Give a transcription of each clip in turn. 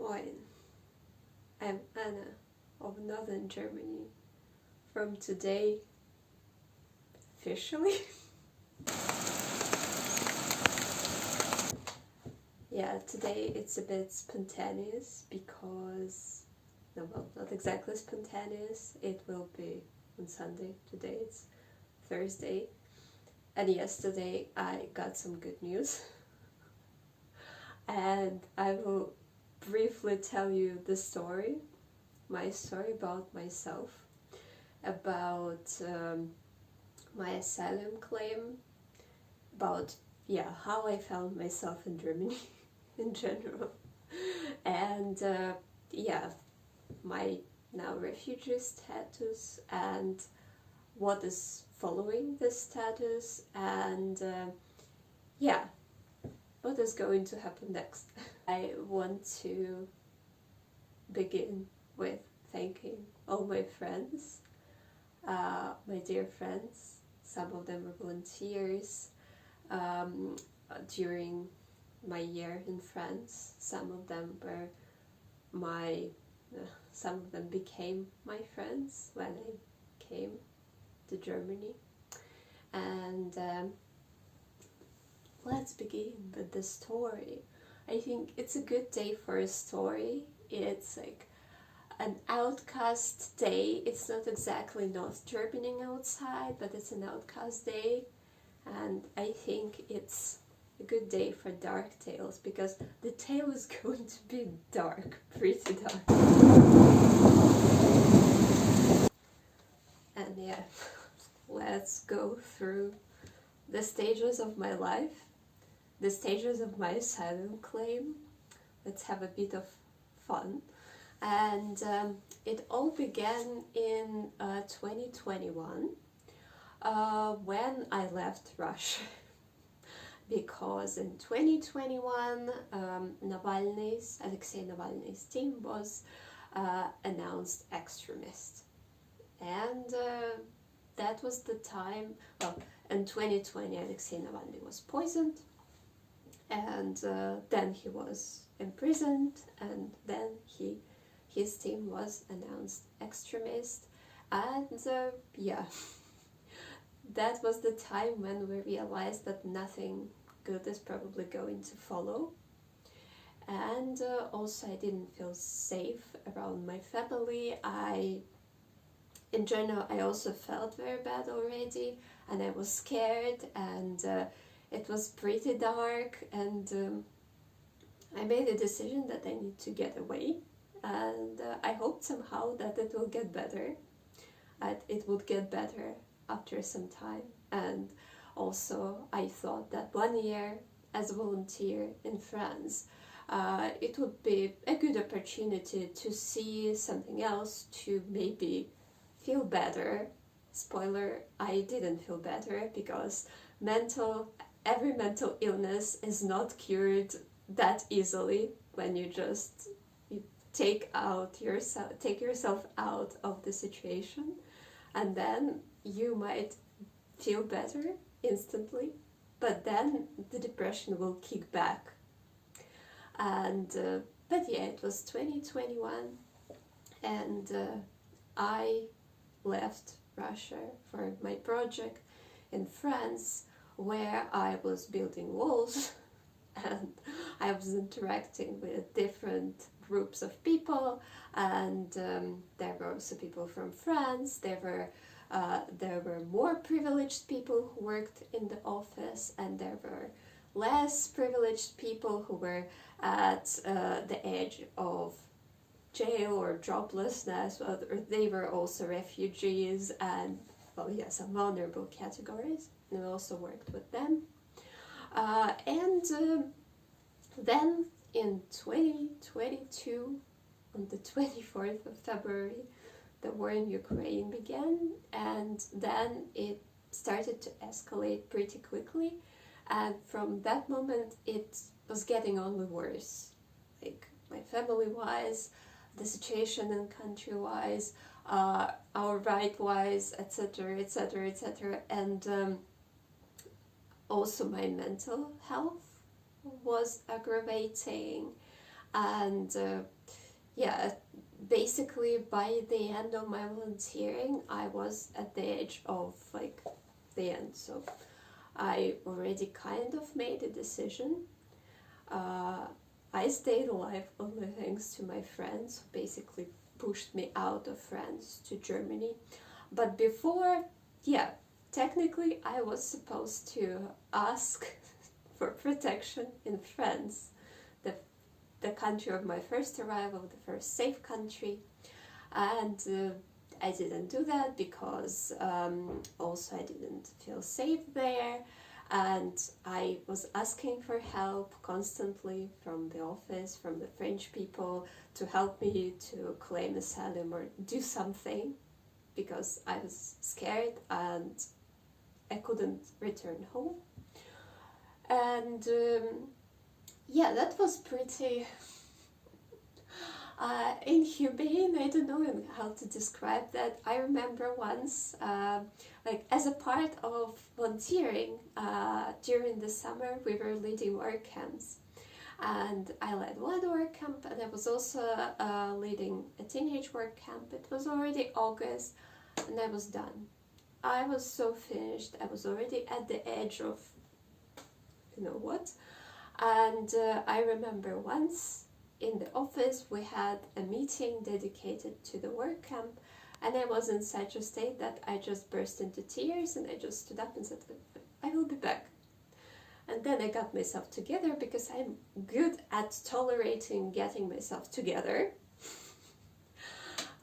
Moin, I'm Anna of Northern Germany. From today, officially. Yeah, today it's a bit spontaneous because, no, well, not exactly spontaneous. It will be on Sunday. Today it's Thursday. And yesterday I got some good news. And I will briefly tell you the story, my story about myself, about my asylum claim, about how I found myself in Germany in general, and my now refugee status and what is following this status, and what is going to happen next. I want to begin with thanking all my friends, my dear friends. Some of them were volunteers during my year in France. Some of them were some of them became my friends when I came to Germany. And let's begin with the story. I think it's a good day for a story. It's like an outcast day. It's not exactly North Germany outside, but it's an outcast day. And I think it's a good day for dark tales, because the tale is going to be dark, pretty dark. And yeah, let's go through the stages of my life, the stages of my asylum claim. Let's have a bit of fun. And it all began in 2021 when I left Russia. Because in 2021 Alexei Navalny's team was announced extremist. And that was the time, well, in 2020 Alexei Navalny was poisoned, and then he was imprisoned, and then his team was announced extremist. And that was the time when we realized that nothing good is probably going to follow. And also I didn't feel safe around my family. In general, I also felt very bad already, and I was scared, and it was pretty dark, and I made a decision that I need to get away, and I hoped somehow that it will get better. It would get better after some time. And also I thought that 1 year as a volunteer in France, it would be a good opportunity to see something else, to maybe feel better. Spoiler, I didn't feel better, because every mental illness is not cured that easily when you take yourself out of the situation, and then you might feel better instantly, but then the depression will kick back. And but yeah, it was 2021, and I left Russia for my project in France, where I was building walls and I was interacting with different groups of people, and there were also people from France. There were more privileged people who worked in the office, and there were less privileged people who were at the edge of jail or joblessness, or they were also refugees, and some vulnerable categories, and I also worked with them. Then in 2022, on the 24th of February, the war in Ukraine began, and then it started to escalate pretty quickly, and from that moment it was getting only worse, like my family-wise, the situation in country-wise, our right-wise, etc., etc., etc., and also my mental health was aggravating. And yeah, basically by the end of my volunteering, I was at the edge of like the end. So I already kind of made a decision. I stayed alive only thanks to my friends, who basically pushed me out of France to Germany. But before, yeah, technically I was supposed to ask for protection in France, the country of my first arrival, the first safe country. And I didn't do that because also I didn't feel safe there. And I was asking for help constantly from the office, from the French people, to help me to claim asylum or do something, because I was scared and I couldn't return home. And yeah, that was pretty inhumane. I don't know how to describe that. I remember once, like as a part of volunteering, during the summer we were leading work camps. And I led one work camp, and I was also leading a teenage work camp. It was already August, and I was done. I was so finished. I was already at the edge of, you know what. And I remember once in the office we had a meeting dedicated to the work camp, and I was in such a state that I just burst into tears, and I just stood up and said, I will be back. And then I got myself together, because I'm good at tolerating getting myself together.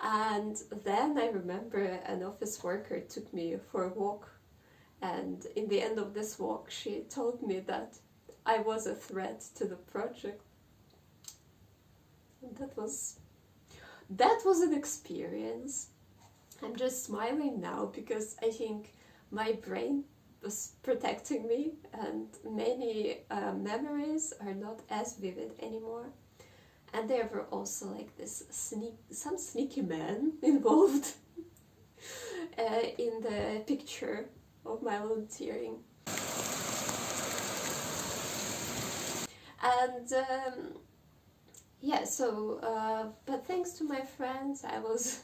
And then I remember an office worker took me for a walk, and in the end of this walk she told me that I was a threat to the project. And that was an experience. I'm just smiling now because I think my brain was protecting me, and many memories are not as vivid anymore. And there were also like some sneaky men involved in the picture of my volunteering. And yeah, so but thanks to my friends, I was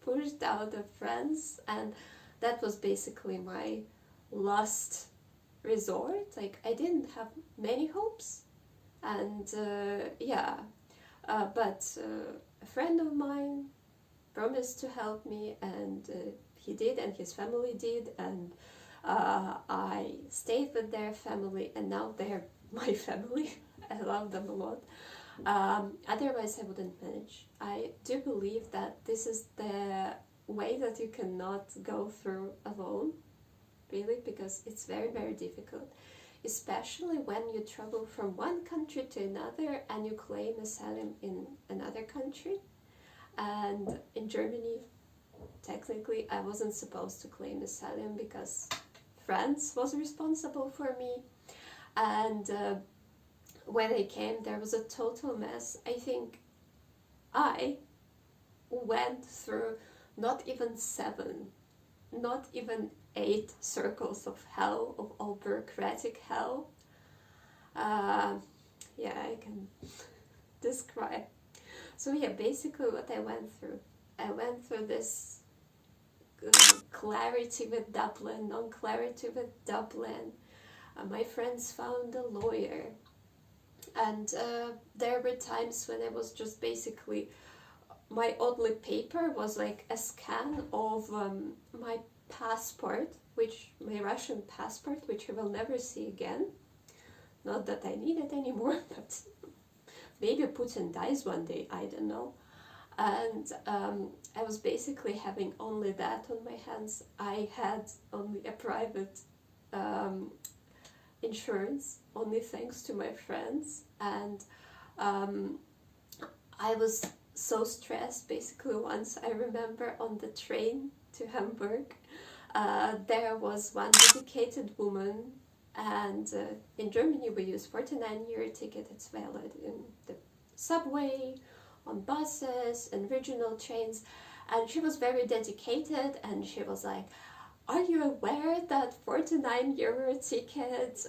pushed out of France, and that was basically my last resort. Like, I didn't have many hopes, and yeah, but a friend of mine promised to help me, and he did, and his family did, and I stayed with their family, and now they're my family. I love them a lot. Otherwise I wouldn't manage. I do believe that this is the way that you cannot go through alone, really, because it's very, very difficult, especially when you travel from one country to another and you claim asylum in another country. And in Germany, technically I wasn't supposed to claim asylum because France was responsible for me. And when I came, there was a total mess. I think I went through not even 7, not even 8 circles of hell, of all bureaucratic hell. Yeah, I can describe. So yeah, basically what I went through this clarity with Dublin, non-clarity with Dublin. My friends found a lawyer, and there were times when I was just basically, my only paper was like a scan of my passport, my Russian passport, which I will never see again. Not that I need it anymore, but maybe Putin dies one day, I don't know. And I was basically having only that on my hands. I had only a private insurance, only thanks to my friends. And I was so stressed. Basically, once I remember on the train to Hamburg, there was one dedicated woman, and in Germany we use 49-euro ticket. It's valid in the subway, on buses and regional trains. And she was very dedicated, and she was like, are you aware that 49-euro ticket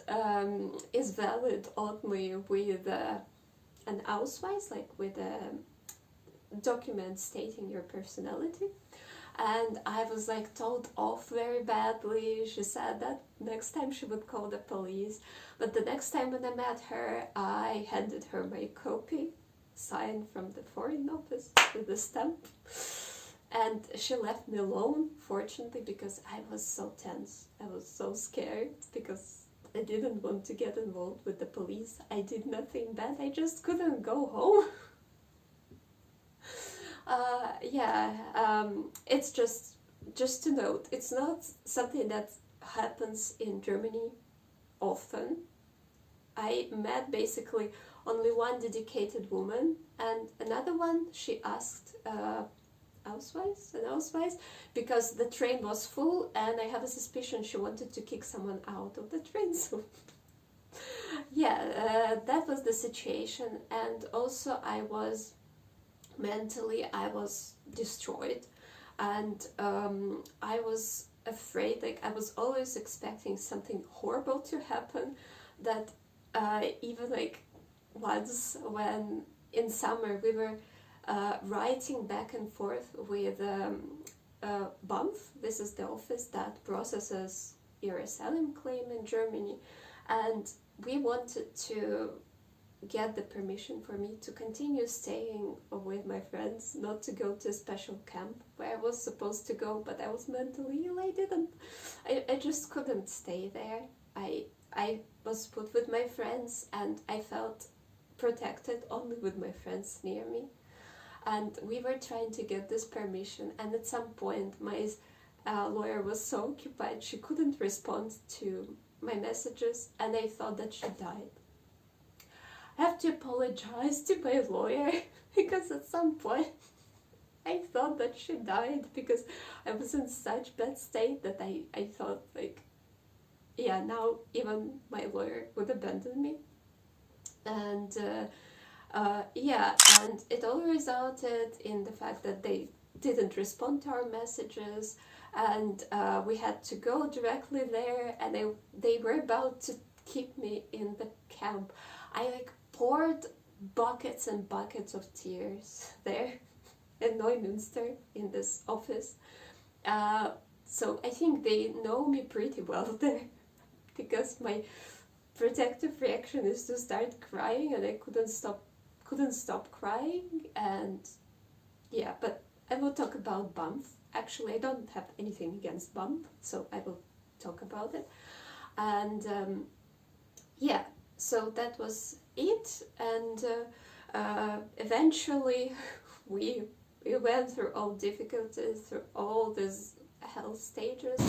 is valid only with an Ausweis, like with a document stating your personality. And I was like told off very badly. She said that next time she would call the police. But the next time when I met her, I handed her my copy, signed from the Foreign Office with a stamp. And she left me alone, fortunately, because I was so tense. I was so scared because I didn't want to get involved with the police. I did nothing bad. I just couldn't go home. It's just to note, it's not something that happens in Germany often. I met basically only one dedicated woman, and another one, she asked an Ausweis, because the train was full, and I have a suspicion she wanted to kick someone out of the train. So that was the situation. And also mentally I was destroyed, and I was afraid, like I was always expecting something horrible to happen. That even like once when in summer we were writing back and forth with BAMF, this is the office that processes your asylum claim in Germany, and we wanted to get the permission for me to continue staying with my friends, not to go to a special camp where I was supposed to go, but I was mentally ill. I just couldn't stay there. I was put with my friends, and I felt protected only with my friends near me. And we were trying to get this permission, and at some point my lawyer was so occupied she couldn't respond to my messages, and I thought that she died. I have to apologize to my lawyer because at some point I thought that she died, because I was in such bad state that I thought like, yeah, now even my lawyer would abandon me. And and it all resulted in the fact that they didn't respond to our messages, and we had to go directly there, and they were about to keep me in the camp. I like poured buckets and buckets of tears there in Neumünster in this office. So I think they know me pretty well there, because my protective reaction is to start crying, and I couldn't stop crying. And yeah, but I will talk about BAMF. Actually, I don't have anything against BAMF, so I will talk about it. And so that was it. And eventually we went through all difficulties, through all these hell stages.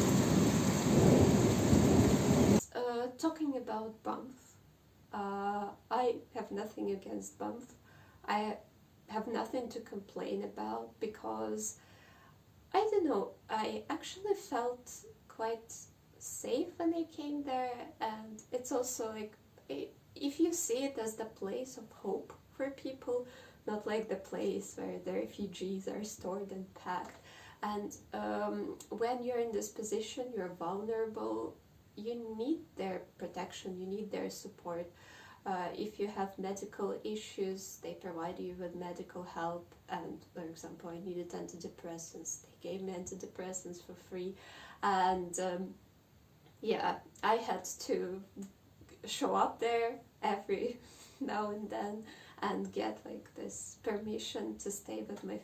Talking about BAMF, I have nothing against BAMF. I have nothing to complain about, because I don't know, I actually felt quite safe when I came there. And it's also like, if you see it as the place of hope for people, not like the place where the refugees are stored and packed. And when you're in this position, you're vulnerable, you need their protection, you need their support. If you have medical issues, they provide you with medical help. And for example, I needed antidepressants, they gave me antidepressants for free. And I had to show up there every now and then and get like this permission to stay with my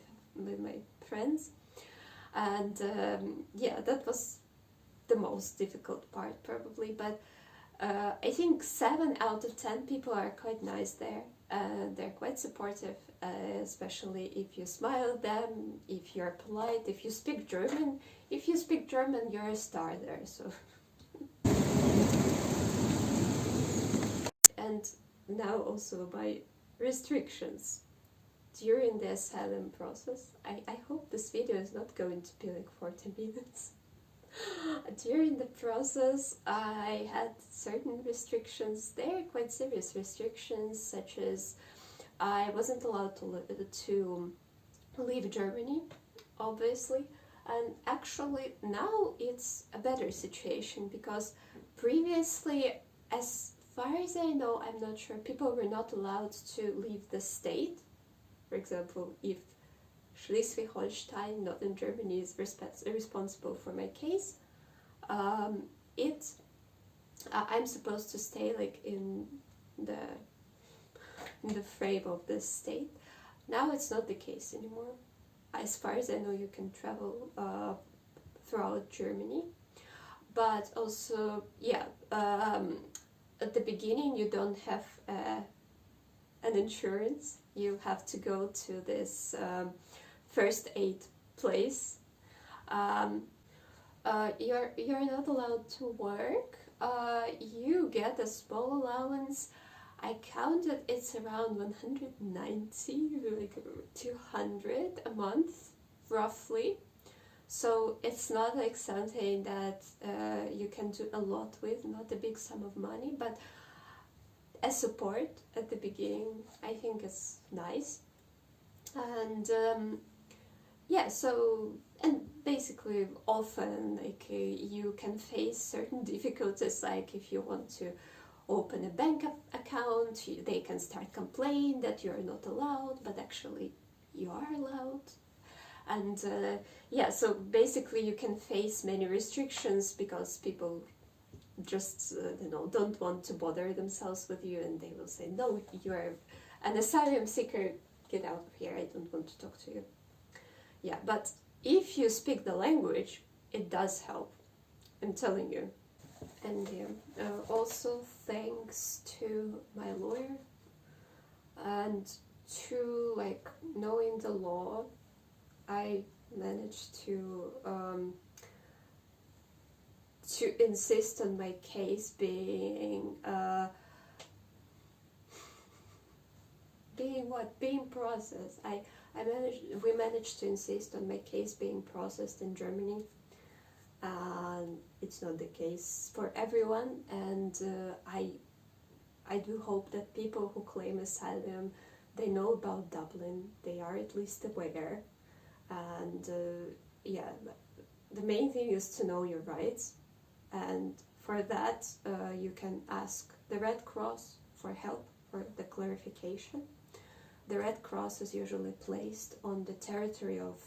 friends. And that was the most difficult part probably, but I think 7 out of 10 people are quite nice there. They're quite supportive, especially if you smile at them, if you're polite, if you speak German. If you speak German, you're a star there. So and now also my restrictions during the asylum process. I hope this video is not going to be like 40 minutes. During the process, I had certain restrictions. They're quite serious restrictions, such as I wasn't allowed to leave Germany, obviously. And actually now it's a better situation, because previously, as far as I know, I'm not sure, people were not allowed to leave the state. For example, if Schleswig-Holstein, Northern Germany, is responsible for my case, I'm supposed to stay like in the frame of this state. Now it's not the case anymore. As far as I know, you can travel throughout Germany, but also, yeah, at the beginning you don't have an insurance. You have to go to this first aid place. You're not allowed to work. You get a small allowance. I counted, it's around 190, like 200 a month, roughly. So it's not like something that you can do a lot with, not a big sum of money, but a support at the beginning, I think is nice. And yeah, so, and basically often like you can face certain difficulties, like if you want to open a bank account, they can start complaining that you're not allowed, but actually you are allowed. And yeah, so basically you can face many restrictions because people just don't want to bother themselves with you, and they will say, no, you're an asylum seeker, get out of here, I don't want to talk to you. Yeah, but if you speak the language, it does help, I'm telling you. And also thanks to my lawyer and to like knowing the law, I managed to insist on my case being processed. We managed to insist on my case being processed in Germany. It's not the case for everyone, and I do hope that people who claim asylum, they know about Dublin, they are at least aware, and yeah, the main thing is to know your rights, and for that you can ask the Red Cross for help, for the clarification. The Red Cross is usually placed on the territory of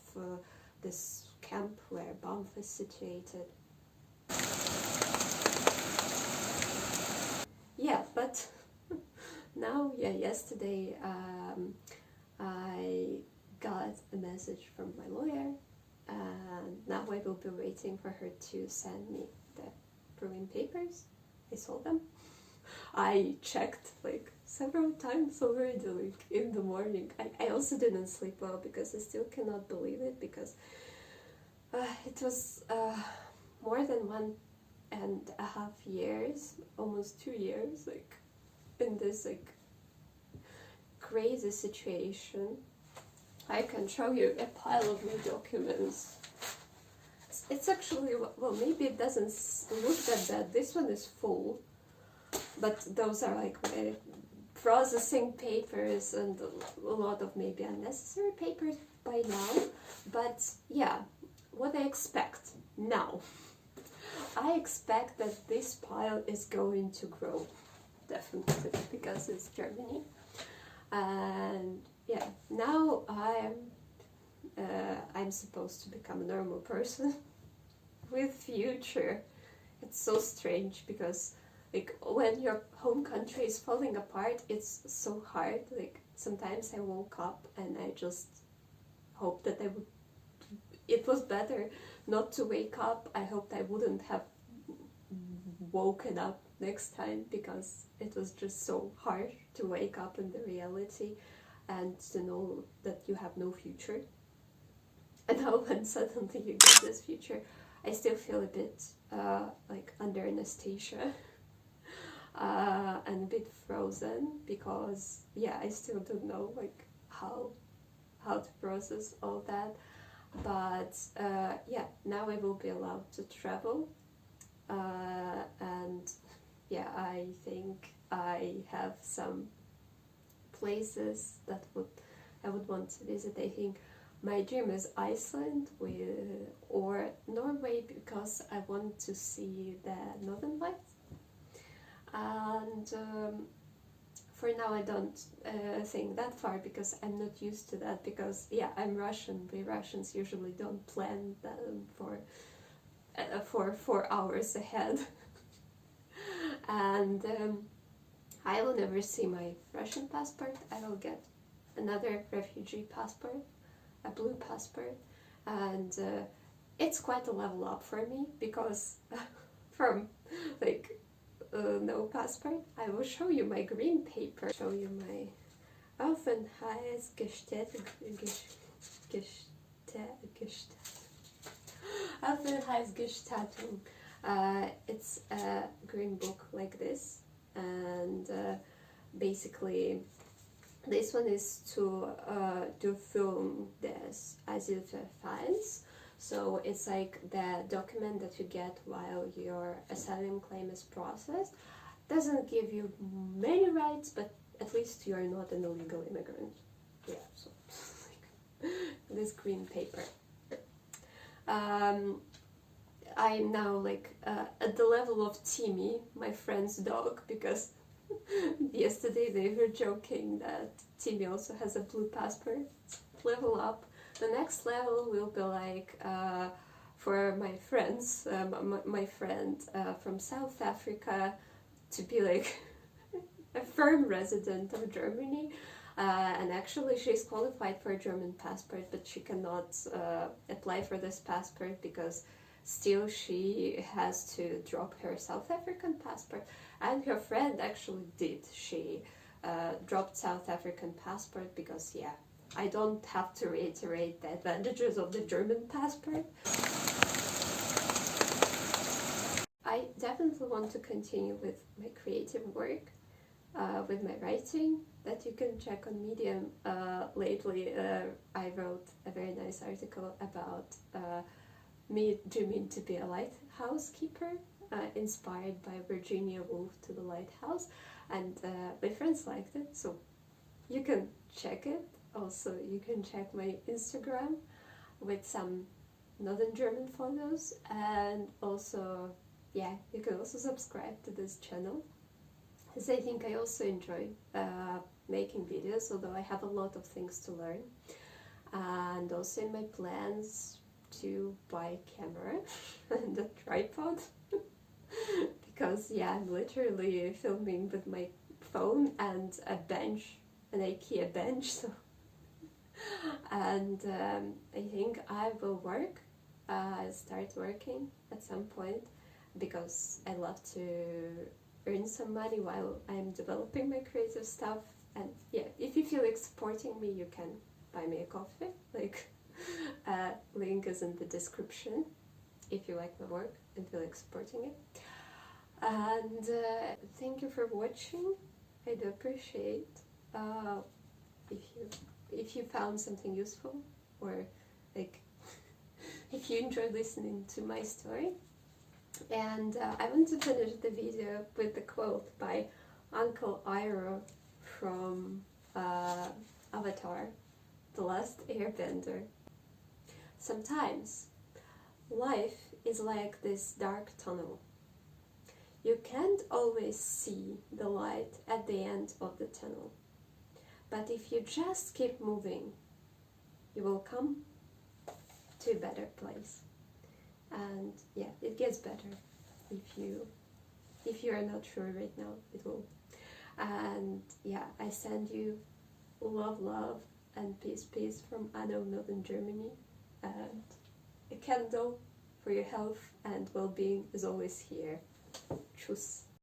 this camp where BAMF is situated. Yeah, but now, yeah, yesterday I got a message from my lawyer, and now I will be waiting for her to send me the proving papers. I saw them. I checked like several times already, like in the morning. I also didn't sleep well because I still cannot believe it, because it was more than 1.5 years, almost 2 years, like in this like crazy situation. I can show you a pile of new documents. It's actually, well, maybe it doesn't look that bad. This one is full, but those are like my processing papers and a lot of maybe unnecessary papers by now. But yeah, what I expect now. I expect that this pile is going to grow, definitely, because it's Germany. And yeah, now I'm supposed to become a normal person with future. It's so strange because like when your home country is falling apart, it's so hard. Like sometimes I woke up and I just hope that it was better not to wake up. I hoped I wouldn't have woken up next time, because it was just so hard to wake up in the reality and to know that you have no future. And now when suddenly you get this future, I still feel a bit like under anesthesia and a bit frozen, because yeah, I still don't know like how to process all that. But yeah, now I will be allowed to travel, and yeah, I think I have some places that I would want to visit. I think my dream is Iceland or Norway, because I want to see the Northern Lights. and for now I don't think that far because I'm not used to that, because yeah, I'm Russian. We Russians usually don't plan for 4 hours ahead. And I will never see my Russian passport. I will get another refugee passport, a blue passport, and it's quite a level up for me, because from like no passport, I will show you my green paper, show you my Aufenthaltsgestattung. It's a green book like this, and basically this one is to Durchführung des Asylverfahrens. So it's like the document that you get while your asylum claim is processed. Doesn't give you many rights, but at least you're not an illegal immigrant. Yeah, so this green paper. I'm now like at the level of Timmy, my friend's dog, because yesterday they were joking that Timmy also has a blue passport. Level up. The next level will be like for my friends, my friend from South Africa, to be like a firm resident of Germany. And actually she's qualified for a German passport, but she cannot apply for this passport because still she has to drop her South African passport. And her friend actually did. She dropped South African passport because, yeah, I don't have to reiterate the advantages of the German passport. I definitely want to continue with my creative work, with my writing, that you can check on Medium. Lately I wrote a very nice article about me dreaming to be a lighthouse keeper, inspired by Virginia Woolf to the lighthouse, and my friends liked it, so you can check it. Also, you can check my Instagram with some Northern German photos, and also, yeah, you can also subscribe to this channel, as I think I also enjoy making videos, although I have a lot of things to learn. And also in my plans to buy a camera and a tripod, because yeah, I'm literally filming with my phone and a bench, an IKEA bench, so and I think I will start working at some point, because I love to earn some money while I'm developing my creative stuff. And yeah, if you feel like supporting me, you can buy me a coffee, like link is in the description if you like my work and feel like supporting it. And thank you for watching. I do appreciate if you found something useful, or like if you enjoyed listening to my story. And I want to finish the video with the quote by Uncle Iroh from Avatar, The Last Airbender. Sometimes life is like this dark tunnel. You can't always see the light at the end of the tunnel. But if you just keep moving, you will come to a better place. And yeah, it gets better if you are not sure right now, it will. And yeah, I send you love and peace from Anno, Northern Germany, and a candle for your health and well-being is always here. Tschüss.